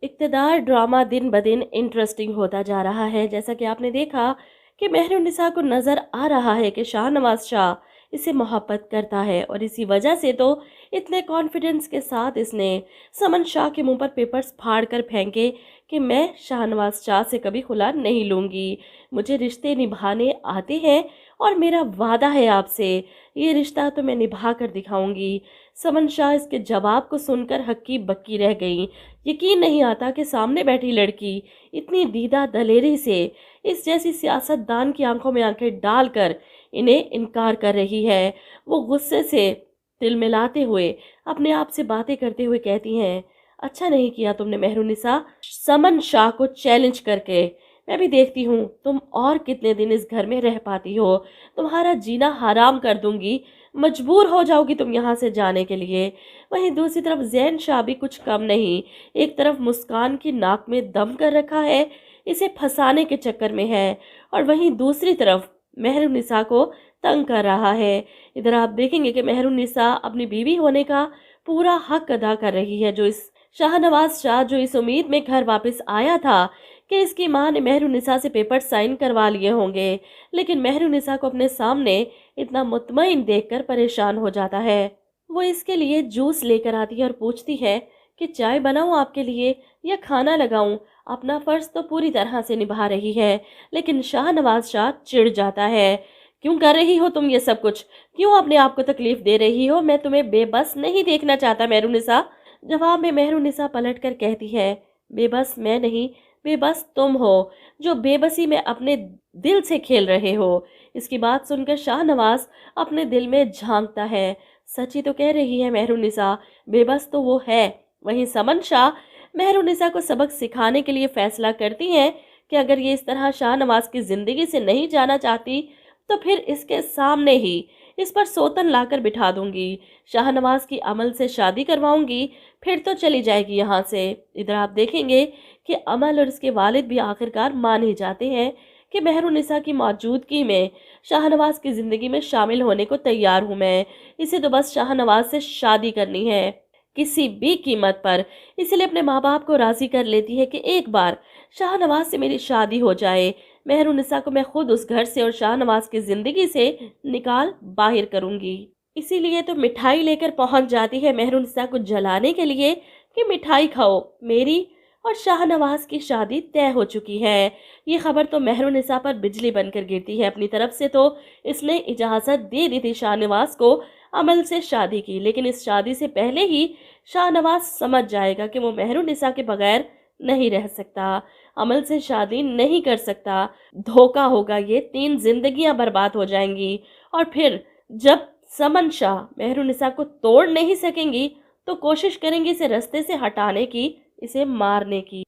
इक़्तिदार drama दिन ब दिन इंटरेस्टिंग होता जा रहा है। जैसा कि आपने देखा कि मेहरुन्निसा को नज़र आ रहा है कि शाहनवाज़ शाह इससे मोहब्बत करता है और इसी वजह से तो इतने कॉन्फिडेंस के साथ इसने समन शाह के मुंह पर पेपर्स फाड़ कर फेंके कि मैं शाहनवाज़ शाह से कभी खुला नहीं लूँगी। मुझे रिश्ते निभाने आते हैं और मेरा वादा है आपसे, ये रिश्ता तो मैं निभा कर दिखाऊंगी। समन शाह इसके जवाब को सुनकर हक्की बक्की रह गई। यकीन नहीं आता कि सामने बैठी लड़की इतनी दीदा दलेरी से इस जैसी सियासतदान की आंखों में आंखें डालकर इन्हें इनकार कर रही है। वो गुस्से से तिल मिलाते हुए अपने आप से बातें करते हुए कहती हैं, अच्छा नहीं किया तुमने मेहरुन्निसा समन शाह को चैलेंज करके। मैं भी देखती हूँ तुम और कितने दिन इस घर में रह पाती हो। तुम्हारा जीना हराम कर दूंगी, मजबूर हो जाओगी तुम यहाँ से जाने के लिए। वहीं दूसरी तरफ ज़ैन शाह भी कुछ कम नहीं। एक तरफ मुस्कान की नाक में दम कर रखा है, इसे फंसाने के चक्कर में है, और वहीं दूसरी तरफ मेहरुन्निसा को तंग कर रहा है। इधर आप देखेंगे कि मेहरुन्निसा अपनी बीवी होने का पूरा हक अदा कर रही है। शाहनवाज़ शाह जो इस उम्मीद में घर वापस आया था कि इसकी मां ने मेहरुन्निसा से पेपर साइन करवा लिए होंगे, लेकिन मेहरुन्निसा को अपने सामने इतना मुतमईन देखकर परेशान हो जाता है। वो इसके लिए जूस लेकर आती है और पूछती है कि चाय बनाऊं आपके लिए या खाना लगाऊं। अपना फर्ज तो पूरी तरह से निभा रही है, लेकिन शाहनवाज़ शाह चिढ़ जाता है। क्यों कर रही हो तुम ये सब कुछ? क्यों अपने आप को तकलीफ दे रही हो? मैं तुम्हें बेबस नहीं देखना चाहता मेहरुन्निसा। जवाब में मेहरुन्निसा पलट कर कहती है, बेबस मैं नहीं, बेबस तुम हो, जो बेबसी में अपने दिल से खेल रहे हो। इसकी बात सुनकर शाहनवाज अपने दिल में झांकता है। सच ही तो कह रही है मेहरुन्निसा, बेबस तो वो है। वहीं समन शाह मेहरुन्निसा को सबक सिखाने के लिए फैसला करती हैं कि अगर ये इस तरह शाहनवाज की जिंदगी से नहीं जाना चाहती तो फिर इसके सामने ही इस पर सोतन लाकर बिठा दूंगी। शाहनवाज की अमल से शादी करवाऊंगी, फिर तो चली जाएगी यहाँ से। इधर आप देखेंगे कि अमल और उसके वालिद भी आखिरकार मान ही जाते हैं कि मेहरुन्निसा की मौजूदगी में शाहनवाज की ज़िंदगी में शामिल होने को तैयार हूँ मैं। इसे तो बस शाहनवाज से शादी करनी है किसी भी कीमत पर। इसलिए अपने माँ बाप को राज़ी कर लेती है कि एक बार शाहनवाज से मेरी शादी हो जाए। मेहरुन्निसा को मैं खुद उस घर से और शाहनवाज की ज़िंदगी से निकाल बाहर करूँगी। इसीलिए तो मिठाई लेकर पहुँच जाती है मेहरुन्निसा को जलाने के लिए कि मिठाई खाओ, मेरी और शाहनवाज की शादी तय हो चुकी है। ये खबर तो मेहरुन्निसा पर बिजली बनकर गिरती है। अपनी तरफ से तो इसने इजाज़त दे दी थी शाहनवाज को अमल से शादी की, लेकिन इस शादी से पहले ही शाहनवाज समझ जाएगा कि वो मेहरुन्निसा के बगैर नहीं रह सकता, अमल से शादी नहीं कर सकता। धोखा होगा ये, 3 जिंदगियां बर्बाद हो जाएंगी। और फिर जब समन शाह मेहरुन्निसा को तोड़ नहीं सकेंगी तो कोशिश करेंगी इसे रास्ते से हटाने की, इसे मारने की।